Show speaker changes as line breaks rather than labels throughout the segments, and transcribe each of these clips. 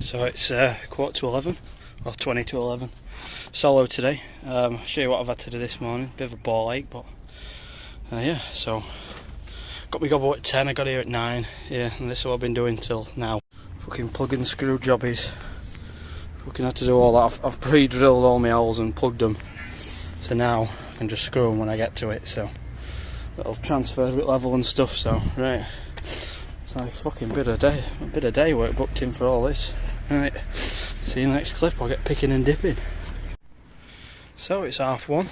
So it's quarter to 11, or 20 to 11. Solo today. I'll show you what I've had to do this morning. Bit of a ball ache, but yeah, so got my gob at 10, I got here at 9. Yeah, and this is what I've been doing till now. Fucking plug and screw jobbies. Fucking had to do all that. I've pre-drilled all my holes and plugged them. So now I can just screw them when I get to it, so it'll transfer with level and stuff, so right. It's like a fucking bit of day work booked in for all this. Right, see you next clip. I'll get picking and dipping. So it's 1:30.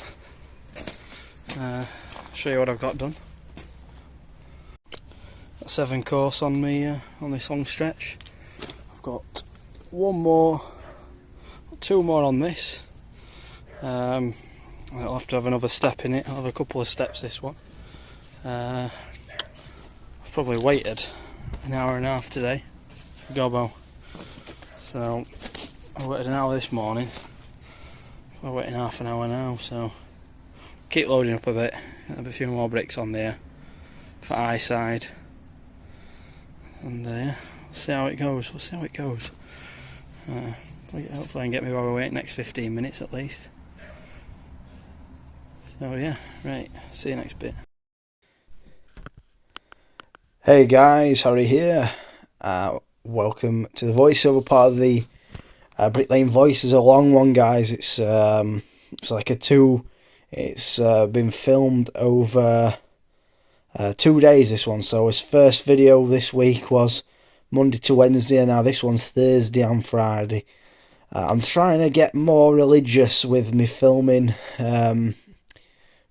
Show you what I've got done. Got 7 course on me on this long stretch. I've got 2 more on this. I'll have to have another step in it. I'll have a couple of steps this one. I've probably waited an hour and a half today for gobbo. So I waited an hour this morning. I'm waiting half an hour now, so keep loading up a bit. Have a few more bricks on there for eye side, and we'll see how it goes. Hopefully I can get me while we wait next 15 minutes at least. So yeah, right. See you next bit. Hey guys, Harry here. Welcome to the voiceover part of the Bricklaying voice. Is a long one, guys. It's like a 2. It's been filmed over 2 days. This one. So his first video this week was Monday to Wednesday, and now this one's Thursday and Friday. I'm trying to get more religious with me filming,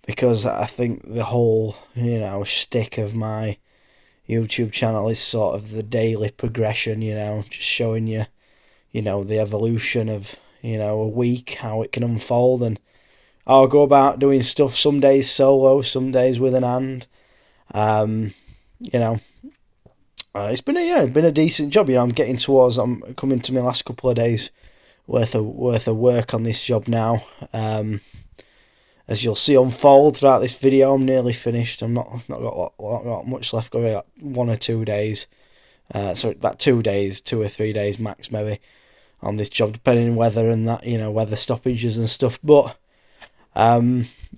because I think the whole shtick of my YouTube channel is sort of the daily progression, just showing you, the evolution of, a week, how it can unfold, and I'll go about doing stuff some days solo, some days with an hand. It's been a decent job. I'm coming to my last couple of days worth of work on this job now. As you'll see unfold throughout this video, I'm nearly finished. I'm not got much left. Got like 1 or 2 days. So about 2 days, 2 or 3 days max maybe on this job, depending on weather and that, weather stoppages and stuff. But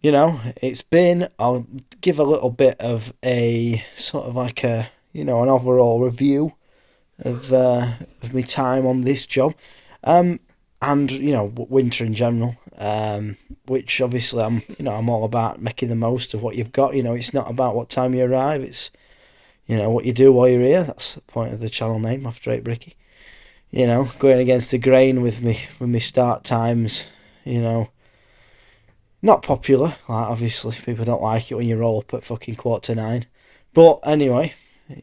it's been. I'll give a little bit of a sort of like a an overall review of my time on this job. And winter in general, which obviously I'm all about making the most of what you've got. It's not about what time you arrive, it's what you do while you're here. That's the point of the channel name, After 8 Bricky. Going against the grain with me start times. Not popular, like, obviously people don't like it when you roll up at fucking 8:45, but anyway,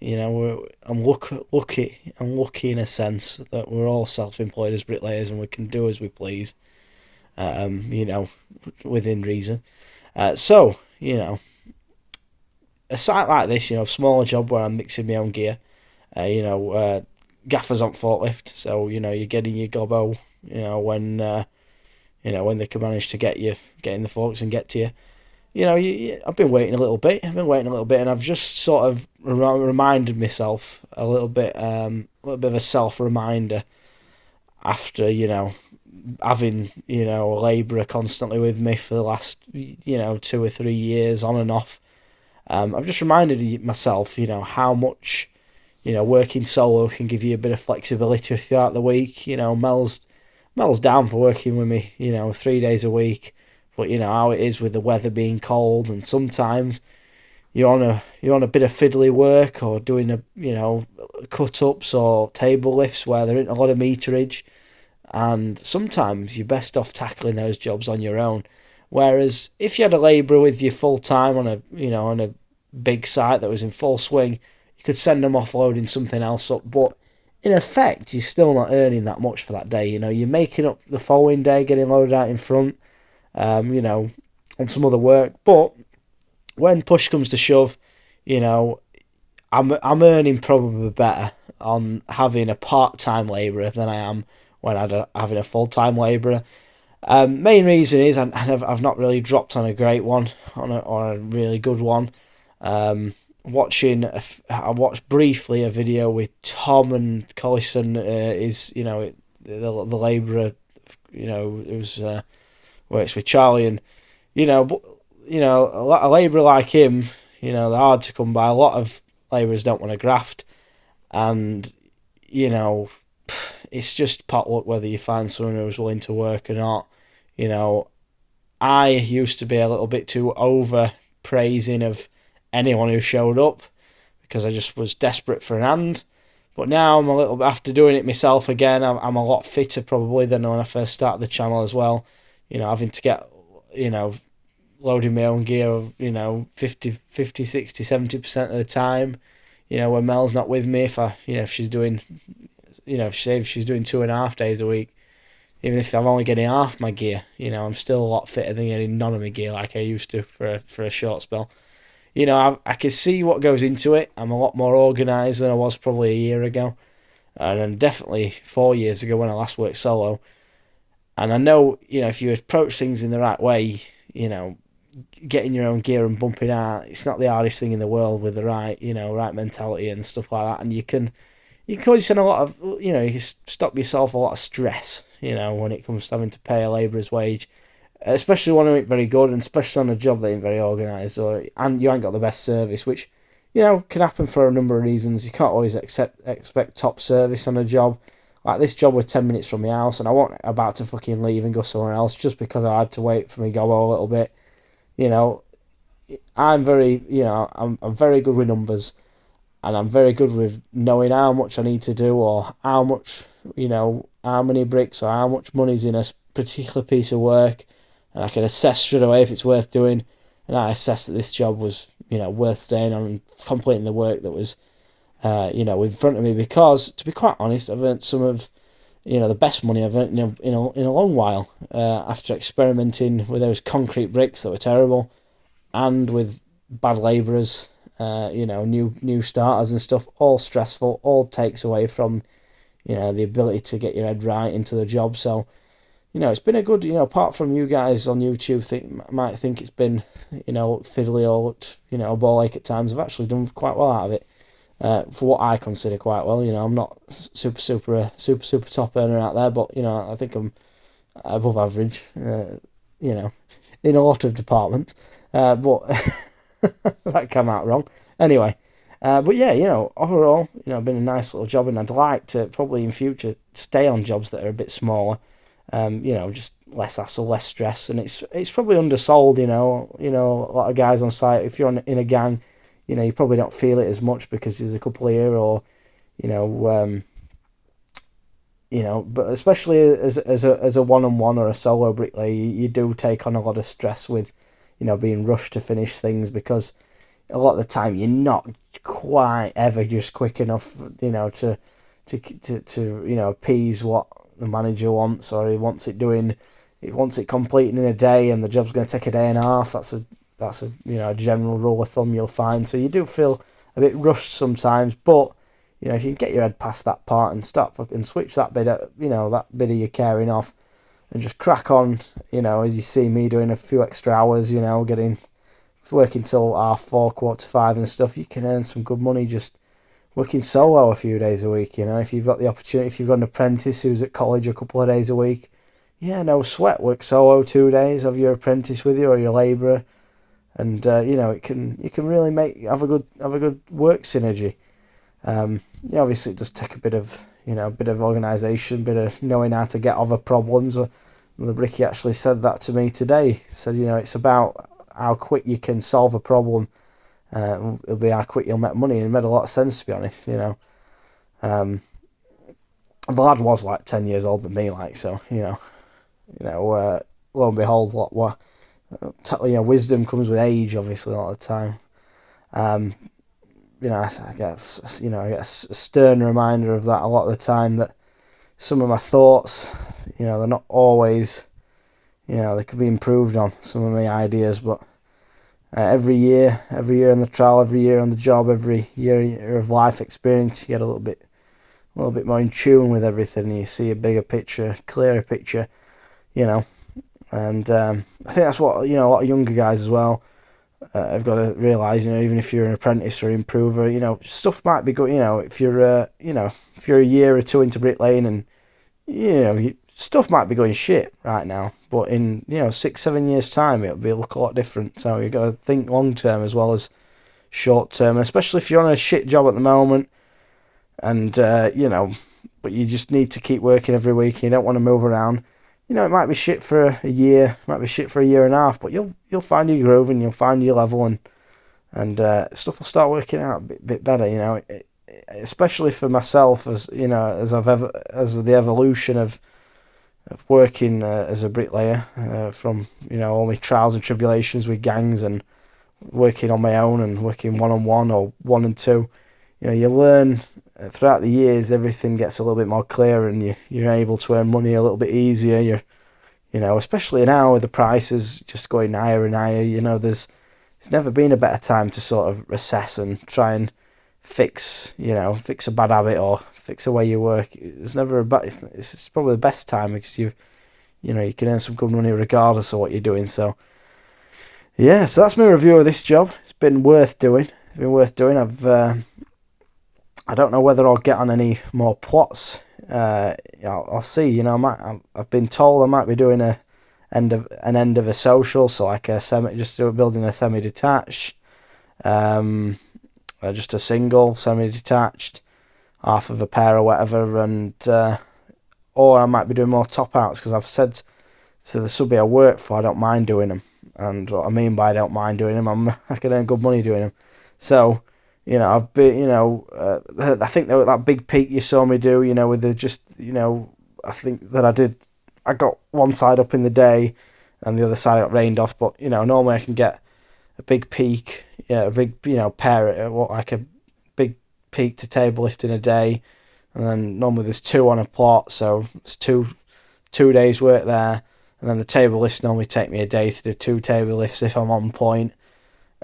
I'm lucky in a sense that we're all self-employed as bricklayers and we can do as we please, within reason. So, a site like this, smaller job where I'm mixing my own gear, gaffers on forklift, so, you're getting your gobbo, when they can manage to get in the forks and get to you. I've been waiting a little bit. And I've just sort of reminded myself a little bit of a self-reminder after, having, a labourer constantly with me for the last, 2 or 3 years on and off. I've just reminded myself, how much, working solo can give you a bit of flexibility throughout the week. Mel's down for working with me, 3 days a week. But how it is with the weather being cold, and sometimes you're on a bit of fiddly work or doing cut ups or table lifts where there isn't a lot of meterage, and sometimes you're best off tackling those jobs on your own. Whereas if you had a labourer with you full time on a big site that was in full swing, you could send them off loading something else up, but in effect you're still not earning that much for that day. You're making up the following day, getting loaded out in front. On some other work, but when push comes to shove, I'm earning probably better on having a part-time labourer than I am when having a full-time labourer. Main reason is I've not really dropped on a great one, or a really good one. I watched briefly a video with Tom and Collison, is, the labourer, who's works with Charlie, and but a labourer like him, they're hard to come by. A lot of labourers don't want to graft, and you know, it's just pot luck whether you find someone who's willing to work or not. You know, I used to be a little bit too over praising of anyone who showed up because I just was desperate for an hand. But now I'm a little bit, after doing it myself again, I'm a lot fitter probably than when I first started the channel as well. Having to get, loading my own gear, 50, 60, 70% of the time. When Mel's not with me, if she's doing, if she's doing 2.5 days a week, even if I'm only getting half my gear, I'm still a lot fitter than getting none of my gear like I used to for a short spell. I can see what goes into it. I'm a lot more organised than I was probably a year ago, and definitely 4 years ago when I last worked solo. And I know, if you approach things in the right way, getting your own gear and bumping out, it's not the hardest thing in the world with the right, right mentality and stuff like that. And you can cause a lot of, you can stop yourself a lot of stress, when it comes to having to pay a labourer's wage, especially when it's very good, and especially on a job that ain't very organised, and you ain't got the best service, which, can happen for a number of reasons. You can't always expect top service on a job. Like this job was 10 minutes from my house, and I wasn't about to fucking leave and go somewhere else just because I had to wait for me to go a little bit. You know, I'm very, I'm very good with numbers, and I'm very good with knowing how much I need to do, or how much, how many bricks or how much money's in a particular piece of work, and I can assess straight away if it's worth doing. And I assessed that this job was, worth staying on and completing the work that was, in front of me, because, to be quite honest, I've earned some of, the best money I've earned in a long while, after experimenting with those concrete bricks that were terrible, and with bad labourers, new starters and stuff, all stressful, all takes away from, the ability to get your head right into the job. So, it's been a good, apart from you guys on YouTube might think it's been, fiddly or looked, ball ache at times, I've actually done quite well out of it. For what I consider quite well, I'm not super top earner out there, but I think I'm above average, in a lot of departments. But that came out wrong. Anyway, but yeah, overall, it's been a nice little job, and I'd like to probably in future stay on jobs that are a bit smaller. Just less hassle, less stress, and it's probably undersold. A lot of guys on site, if you're in a gang, you probably don't feel it as much because there's a couple here, or but especially as a one-on-one or a solo bricklayer, you do take on a lot of stress with, being rushed to finish things, because a lot of the time you're not quite ever just quick enough, to appease what the manager wants, or he wants it completing in a day, and the job's going to take a day and a half. That's a a general rule of thumb you'll find. So you do feel a bit rushed sometimes, but if you can get your head past that part and start fucking switch that bit of, that bit of your caring off, and just crack on, as you see me doing a few extra hours, working till 4:30, 4:45 and stuff, you can earn some good money just working solo a few days a week. If you've got the opportunity, if you've got an apprentice who's at college a couple of days a week, no sweat, work solo 2 days, have your apprentice with you or your labourer, and it can really have a good work synergy. Obviously it does take a bit of organisation, bit of knowing how to get over problems. The Bricky actually said that to me today. He said, it's about how quick you can solve a problem. It'll be how quick you'll make money, and it made a lot of sense, to be honest. The lad was like 10 years older than me, so lo and behold, wisdom comes with age, obviously, a lot of the time. I get a stern reminder of that a lot of the time, that some of my thoughts, they're not always, they could be improved on, some of my ideas, but every year on the trial, every year on the job, every year of life experience, you get a little bit more in tune with everything, and you see a bigger picture, clearer picture, and I think that's what, a lot of younger guys as well, I've got to realise, even if you're an apprentice or improver, stuff might be good. If you're, if you're a year or two into bricklaying, and stuff might be going shit right now, but in 6, 7 years time, it'll be look a lot different. So you've got to think long term as well as short term, especially if you're on a shit job at the moment, and but you just need to keep working every week. And you don't want to move around. It might be shit for a year, might be shit for a year and a half, but you'll find your groove and you'll find your level, and stuff will start working out a bit better. Especially for myself, as as the evolution of working as a bricklayer, from all my trials and tribulations with gangs, and working on my own and working one on one or one and two. You learn throughout the years. Everything gets a little bit more clear, and you're able to earn money a little bit easier. Especially now with the prices just going higher and higher. There's never been a better time to sort of assess and try and fix a bad habit or fix a way you work. It's never a bad. It's probably the best time, because you can earn some good money regardless of what you're doing. So yeah, so that's my review of this job. It's been worth doing. I don't know whether I'll get on any more plots. I'll see. I've been told I might be doing an end of a social, so like building a semi-detached, just a single semi-detached, half of a pair or whatever, and or I might be doing more top outs, because I've said so the subby I work for, I don't mind doing them, and what I mean by I don't mind doing them, I can earn good money doing them. So I've been, I think that big peak you saw me do, with the I think that I got one side up in the day, and the other side got rained off. But normally I can get a big peak, a big pair, like a big peak to table lift in a day, and then normally there's two on a plot, so it's two days work there, and then the table lifts normally take me a day to do two table lifts if I'm on point.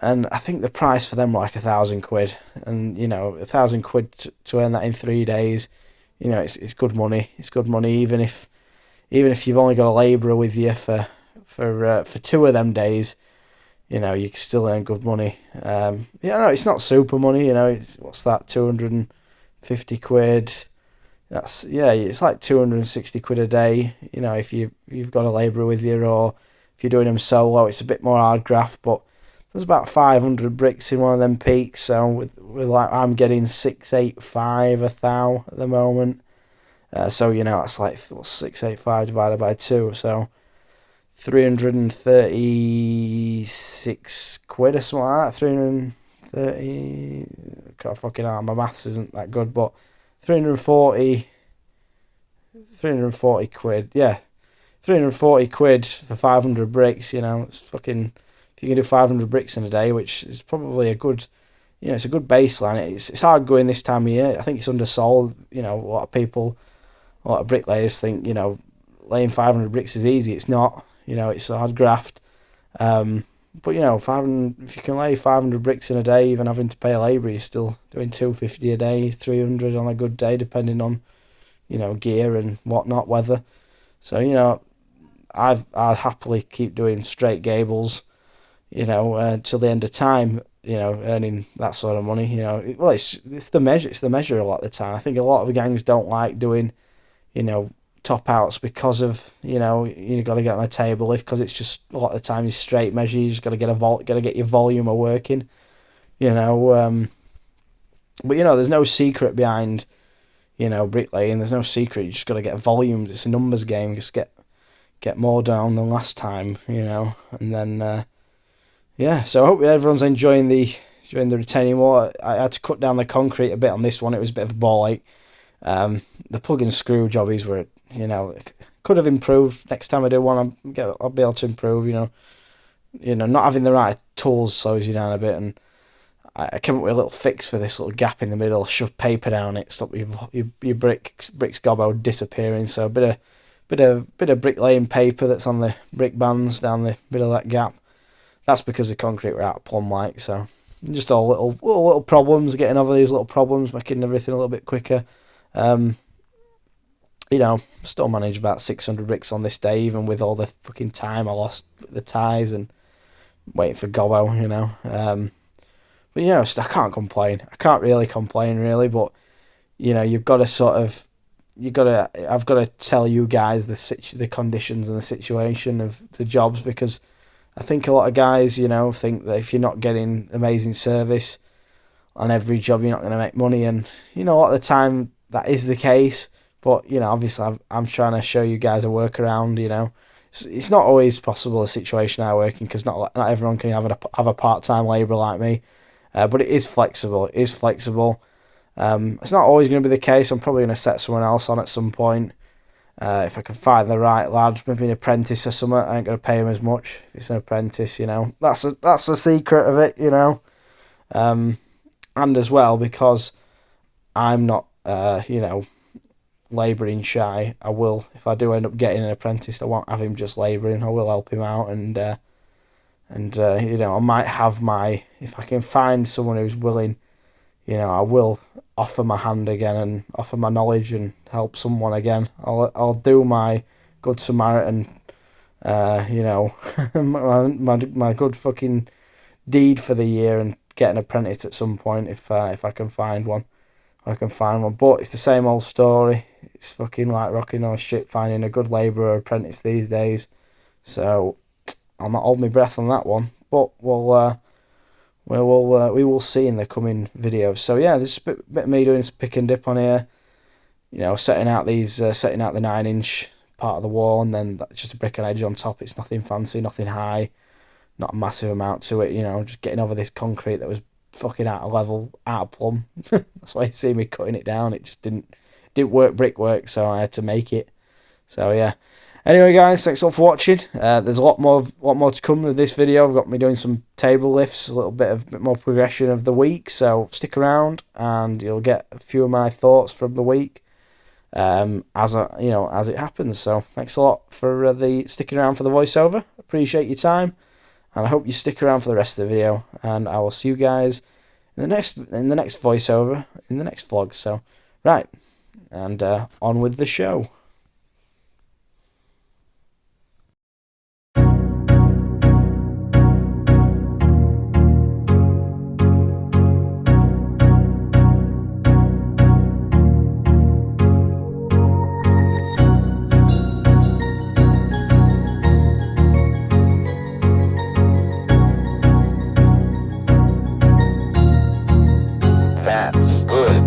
And I think the price for them were like £1,000, and £1,000 to earn that in 3 days, it's good money. It's good money, even if you've only got a labourer with you for 2 of them days, you can still earn good money. No, it's not super money. What's that? £250. It's like £260 a day. If you've got a labourer with you, or if you're doing them solo, it's a bit more hard graft, but there's about 500 bricks in one of them peaks, so with I'm getting 685 a thou at the moment. So that's like 685 divided by 2, so £336 or something like that. 330. God, fucking hell, my maths isn't that good, but 340 quid. Yeah, £340 for 500 bricks. It's fucking. If you can do 500 bricks in a day, which is probably a good, it's a good baseline. It's hard going this time of year. I think it's undersold. A lot of people, a lot of bricklayers think, laying 500 bricks is easy. It's not. It's a hard graft. But 500, if you can lay 500 bricks in a day, even having to pay a labourer, you're still doing 250 a day, 300 on a good day, depending on, gear and whatnot, weather. So I'd happily keep doing straight gables, till the end of time, earning that sort of money. Well, it's the measure. It's the measure a lot of the time. I think a lot of the gangs don't like doing, top outs, because of you got to get on a table lift, because it's just a lot of the time you straight measure. You just got to get your volume of working. But there's no secret behind bricklaying. There's no secret. You just got to get volumes. It's a numbers game. Just get more down than last time. And then. Yeah, so I hope everyone's enjoying the retaining wall. I had to cut down the concrete a bit on this one. It was a bit of a ball ache. The plug and screw jobbies were, could have improved. Next time I do one, I'll be able to improve. Not having the right tools slows you down a bit, and I came up with a little fix for this little gap in the middle. Shove paper down it, stop your bricks gobbo disappearing. So a bit of bricklaying paper that's on the brick bands down the middle of that gap. That's because the concrete were out of plumb like, so just all little problems, getting over these little problems, making everything a little bit quicker. Still managed about 600 bricks on this day, even with all the fucking time I lost with the ties, and waiting for Gobbo, you know. But you know, I can't complain. I can't really complain, really. But you know, you've got to sort of, I've got to tell you guys the conditions and the situation of the jobs, because I think a lot of guys, you know, think that if you're not getting amazing service on every job, you're not going to make money, and you know, a lot of the time that is the case. But you know, obviously, I'm trying to show you guys a workaround. You know, it's not always possible a situation I work in, because not everyone can have a part time labourer like me. But it is flexible. It is flexible. It's not always going to be the case. I'm probably going to set someone else on at some point. If I can find the right lad, maybe an apprentice or something, I ain't going to pay him as much if it's an apprentice, you know. That's the secret of it, you know. And as well, because I'm not, you know, labouring shy, I will, if I do end up getting an apprentice, I won't have him just labouring. I will help him out, and you know, I might have if I can find someone who's willing, you know, I will offer my hand again and offer my knowledge and help someone again. I'll do my good Samaritan, you know, my good fucking deed for the year and get an apprentice at some point if I can find one. I can find one, but it's the same old story. It's fucking like rocking on shit finding a good labourer or apprentice these days. So I'll not hold my breath on that one, but we will see in the coming videos. So yeah, this is a bit of me doing some pick and dip on here. You know, setting out the 9-inch part of the wall, and then just a brick and edge on top. It's nothing fancy, nothing high, not a massive amount to it. You know, just getting over this concrete that was fucking out of level, out of plumb. That's why you see me cutting it down. It just didn't work brickwork, so I had to make it. So yeah. Anyway, guys, thanks all for watching. There's a lot more to come with this video. I've got me doing some table lifts, a bit more progression of the week. So stick around, and you'll get a few of my thoughts from the week, as it happens. So thanks a lot for the sticking around for the voiceover. Appreciate your time, and I hope you stick around for the rest of the video. And I will see you guys in the next voiceover, in the next vlog. So right, and on with the show.
That's good.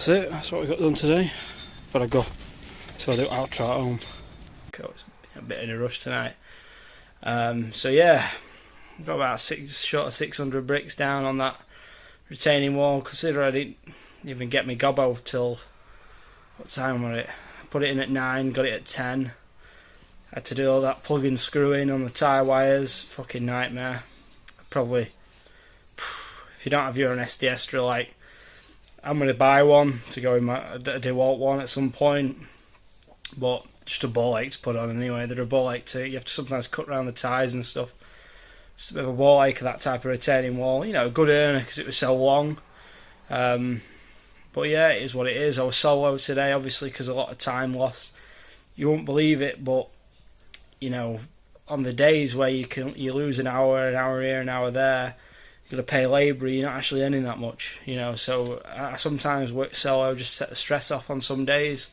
that's it. That's what we got done today. Gotta go. So I'll do outro at home. It's a bit in a rush tonight. So yeah, got about short of 600 bricks down on that retaining wall. Consider I didn't even get my gobbo till, what time was it? I put it in at 9, got it at 10. Had to do all that plug and screw in on the tie wires. Fucking nightmare. Probably, if you don't have your own SDS drill, like, I'm going to buy one to go in my DeWalt one at some point, but just a ball ache to put on anyway. They're a ball ache too. You have to sometimes cut around the ties and stuff. Just a bit of a ball ache of that type of retaining wall. You know, a good earner because it was so long. But yeah, it is what it is. I was solo today, obviously, because a lot of time lost. You won't believe it, but you know, on the days where you lose an hour here, an hour there, you've got to pay labour, you're not actually earning that much, you know. So I sometimes work solo just to set the stress off on some days.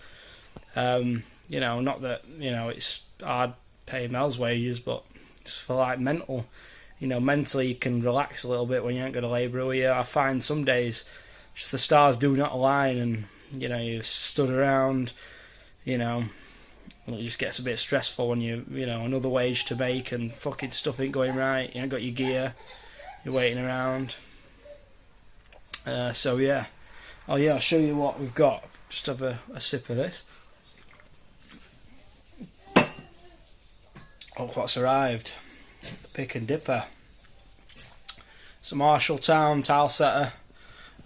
You know, not that, you know, it's hard paying Mel's wages, but it's for like mental, you know, mentally you can relax a little bit when you ain't got to labour with you. I find some days just the stars do not align, and you know, you stood around, you know. It just gets a bit stressful when you know, another wage to make and fucking stuff ain't going right. You ain't got your gear, you're waiting around. So yeah. Oh yeah, I'll show you what we've got. Just have a sip of this. Look what's arrived. The pick and dipper. It's a Marshalltown tile setter.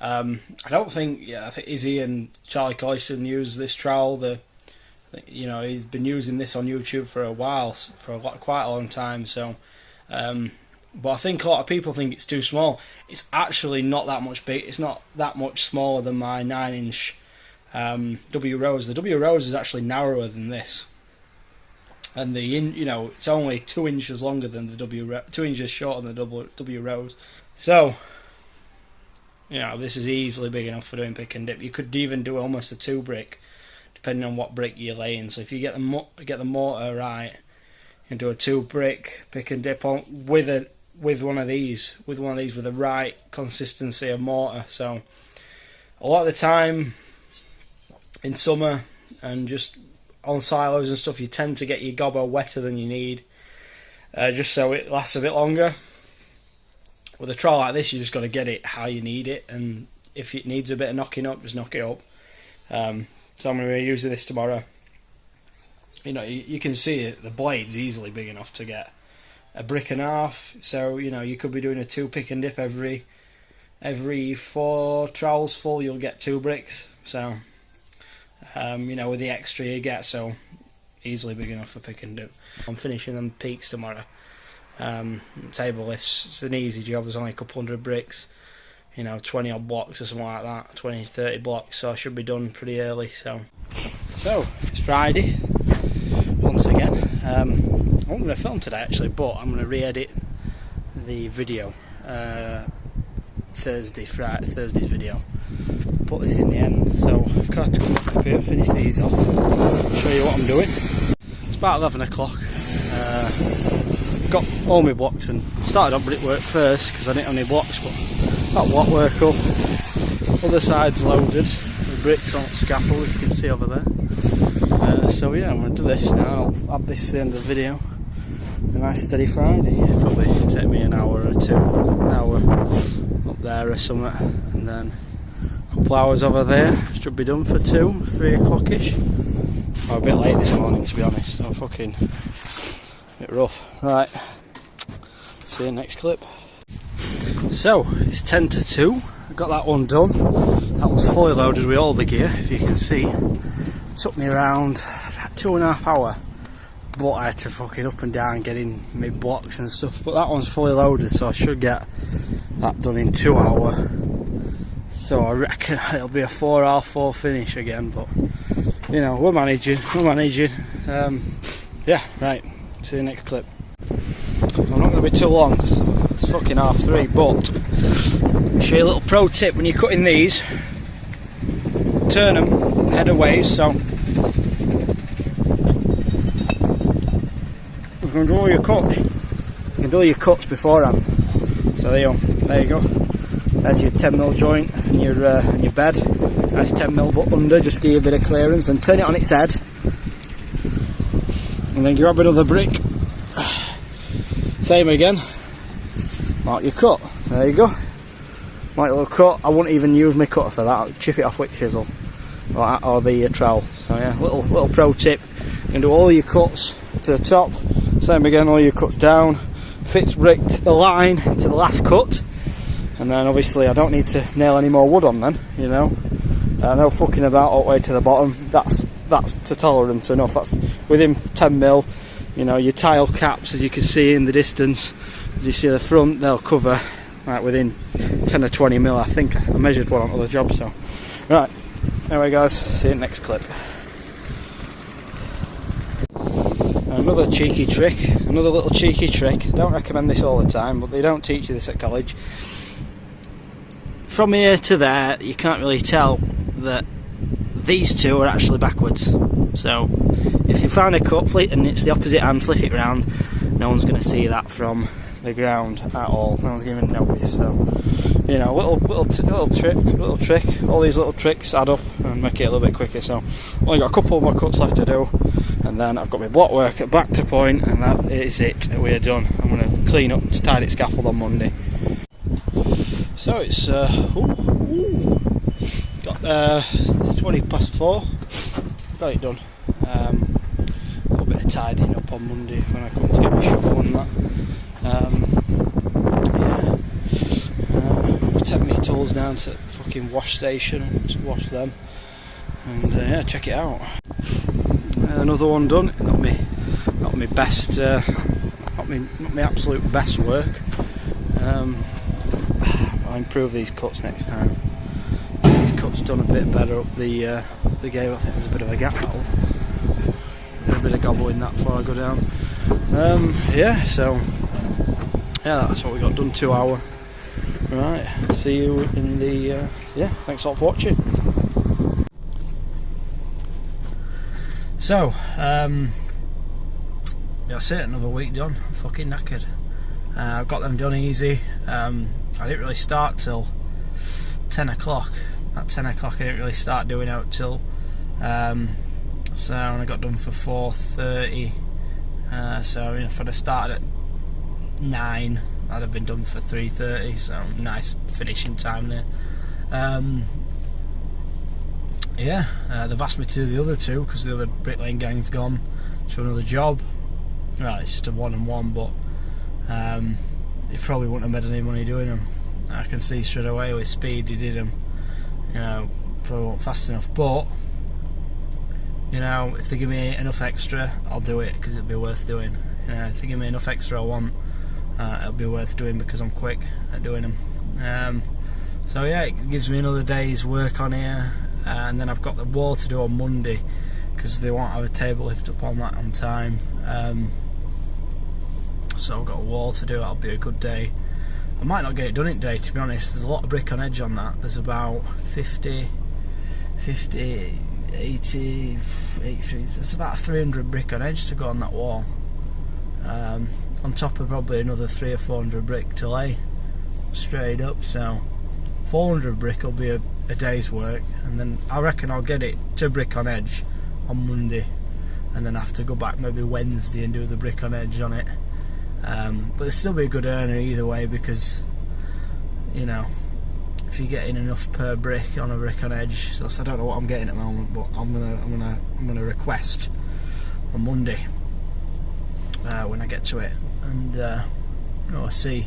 I don't think, I think Izzy and Charlie Colliston use this trowel. You know, he's been using this on YouTube for a while, for quite a long time. So, but I think a lot of people think it's too small. It's actually not that much big. It's not that much smaller than my 9-inch W Rose. The W Rose is actually narrower than this, and you know, it's only 2 inches longer than the 2 inches shorter than the W Rose. So, you know, this is easily big enough for doing pick and dip. You could even do almost a 2 brick. Depending on what brick you're laying. So if you get the mortar right, you can do a 2 brick pick and dip on with one of these with the right consistency of mortar. So a lot of the time in summer and just on silos and stuff, you tend to get your gobbo wetter than you need, just so it lasts a bit longer. With a trowel like this, you just got to get it how you need it, and if it needs a bit of knocking up, just knock it up. So I'm going to be using this tomorrow. You know, you can see it, the blade's easily big enough to get a brick and a half. So, you know, you could be doing a 2 pick and dip every 4 trowels full, you'll get 2 bricks. So, you know, with the extra you get, so easily big enough for pick and dip. I'm finishing them peaks tomorrow. Table lifts, it's an easy job, there's only a couple hundred bricks. You know, 20 odd blocks or something like that, 20, 30 blocks, so I should be done pretty early. So it's Friday, once again. I'm going to film today actually, but I'm going to re-edit the video, Thursday's video, put this in the end. So I've got to come back up here, finish these off, show you what I'm doing. It's about 11 o'clock, got all my blocks and started on brickwork first because I didn't have any blocks, but that block work up, other side's loaded with bricks on the scaffold, you can see over there. So yeah, I'm going to do this now. I'll add this to the end of the video. A nice steady Friday. It'll probably take me an hour or two, an hour up there or something, and then a couple hours over there. Should be done for 2, 3 o'clock-ish. I'm a bit late this morning, to be honest. I'm fucking a bit rough. Right, see you next clip. So, it's 10 to 2, I got that one done. That was fully loaded with all the gear, if you can see. It took me around 2.5 hours, but I had to fucking up and down getting my blocks and stuff. But that one's fully loaded, so I should get that done in 2 hours. So I reckon it'll be a 4/4 finish again, but you know, we're managing. Yeah, right, see you next clip. I'm not going to be too long, it's fucking 3:30, but I'll show you a little pro tip when you're cutting these. Turn them head away, so you can do all your cuts. You can do your cuts beforehand. So there you go. There's your 10mm joint and your bed. Nice 10mm but under, just give you a bit of clearance, and turn it on its head. And then grab another brick. Same again. Mark your cut. There you go. Mark your little cut. I wouldn't even use my cutter for that. I'll chip it off with chisel or the trowel. So yeah, little pro tip. You can do all your cuts to the top. Same again, all your cuts down. Fits brick the line to the last cut. And then obviously I don't need to nail any more wood on then, you know. No fucking about all the way to the bottom. That's to tolerance enough. That's within 10mm. You know, your tile caps, as you can see in the distance, as you see the front, they'll cover right within 10 or 20mm. I think I measured one on other jobs. So right, anyway guys, see you next clip. Another cheeky trick, another little cheeky trick. I don't recommend this all the time, but they don't teach you this at college. From here to there, you can't really tell that these two are actually backwards. So if you find a cut and it's the opposite hand, flip it round. No one's going to see that from the ground at all. No one's going to notice. So, you know, little trick. All these little tricks add up and make it a little bit quicker. So, only got a couple more cuts left to do, and then I've got my block work back to point, and that is it. We're done. I'm going to clean up, tidy scaffold on Monday. So it's got it's 20:04. Got it done. A little bit of tidying up on Monday when I come to get my shovel and that. Take my tools down to the fucking wash station to wash them, and yeah, check it out. Another one done. Not my best, not my absolute best work. I'll improve these cuts next time. These cuts done a bit better up the gable. I think there's a bit of a gap. A bit of gobble in that before I go down. Yeah, so yeah, that's what we got done. 2 hour. Right, see you in the yeah, thanks a lot for watching. So that's it, another week done. I'm fucking knackered. I've got them done easy. I didn't really start till 10 o'clock. At 10 o'clock I didn't really start doing out till so I got done for 4:30. So I mean, if I'd have started at 9, I'd have been done for 3:30. So nice finishing time there. Yeah, they've asked me to do the other two because the other bricklaying gang's gone to another job. Well, it's just a one-on-one, but he probably wouldn't have made any money doing them. I can see straight away with speed he did them. You know, probably wasn't fast enough, but you know, if they give me enough extra, I'll do it because it'll be worth doing. You know, if they give me enough extra I want, it'll be worth doing because I'm quick at doing them. So yeah, it gives me another day's work on here, and then I've got the wall to do on Monday because they won't have a table lift up on that on time. So I've got a wall to do. That'll be a good day. I might not get it done in a day, to be honest. There's a lot of brick on edge on that. There's about 50, 80, 83. There's about 300 brick on edge to go on that wall. On top of probably another 300 or 400 brick to lay straight up. So 400 brick will be a day's work, and then I reckon I'll get it to brick on edge on Monday, and then have to go back maybe Wednesday and do the brick on edge on it. But it'll still be a good earner either way, because you know, if you're getting enough per brick on a brick on edge, so I don't know what I'm getting at the moment, but I'm gonna request on Monday when I get to it, and you know, see,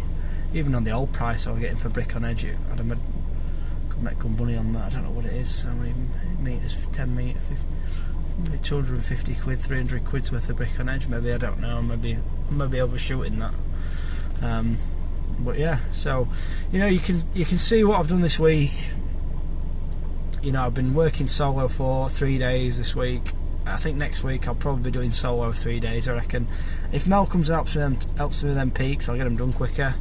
even on the old price I was getting for brick on edge, could make good money on that. I don't know what it is, how many metres, 10 metres, 50, 250 quid, 300 quid's worth of brick on edge, maybe, I don't know, maybe overshooting that. But yeah, so you know, you can see what I've done this week. You know, I've been working solo for 3 days this week. I think next week I'll probably be doing solo 3 days, I reckon. If Mel comes and helps me with them peaks, I'll get them done quicker.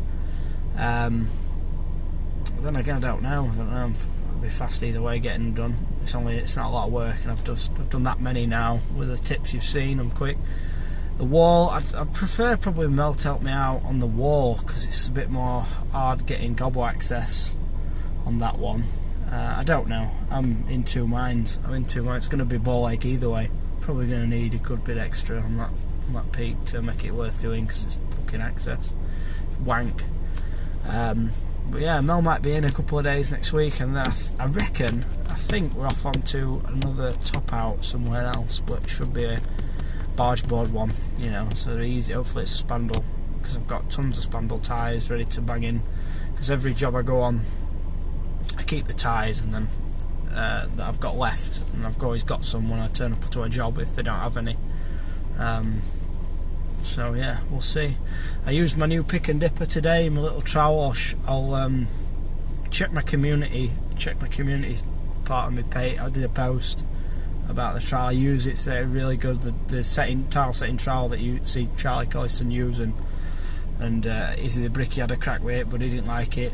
Then again, I don't know. It'll be fast either way getting them done. It's not a lot of work, and I've done that many now with the tips you've seen. I'm quick. The wall, I'd prefer probably Mel to help me out on the wall, because it's a bit more hard getting gobble access on that one. I don't know. I'm in two minds. It's going to be ball ache either way. Probably going to need a good bit extra on that peak to make it worth doing, because it's fucking excess. Wank. But yeah, Mel might be in a couple of days next week, and then I think we're off onto another top out somewhere else, but it should be a barge board one, you know, so they're easy. Hopefully it's a spandrel, because I've got tons of spandrel ties ready to bang in, because every job I go on I keep the ties and then that I've got left, and I've always got some when I turn up to a job if they don't have any. So yeah, we'll see. I used my new pick and dipper today, my little trowel. I'll check my community part of my page. I did a post about the trowel. I use it, it's really good. The tile setting trowel that you see Charlie Colliston using, and Izzy the Bricky had a crack with it, but he didn't like it.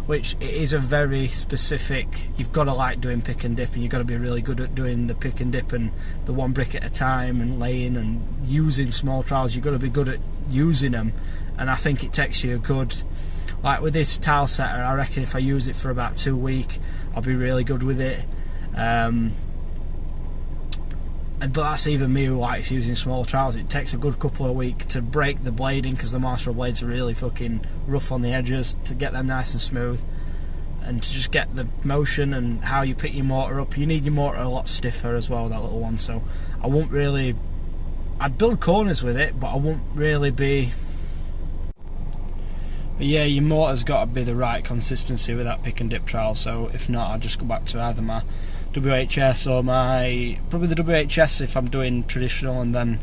Which it is a very specific. You've got to like doing pick and dip, and you've got to be really good at doing the pick and dip and the one brick at a time and laying and using small trowels. You've got to be good at using them, and I think it takes you a good. Like with this tile setter, I reckon if I use it for about 2 weeks, I'll be really good with it. But that's even me who likes using small trowels. It takes a good couple of weeks to break the blading, because the Marshall blades are really fucking rough on the edges, to get them nice and smooth, and to just get the motion and how you pick your mortar up. You need your mortar a lot stiffer as well, that little one, so I won't really. I'd build corners with it, but I won't really be. But yeah, your mortar's got to be the right consistency with that pick and dip trowel, so if not, I'll just go back to either my WHS or probably the WHS if I'm doing traditional, and then,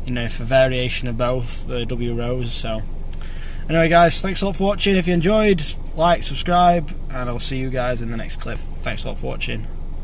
you know, if a variation of both, the W Rose. So anyway guys, thanks a lot for watching. If you enjoyed, like, subscribe, and I'll see you guys in the next clip. Thanks a lot for watching.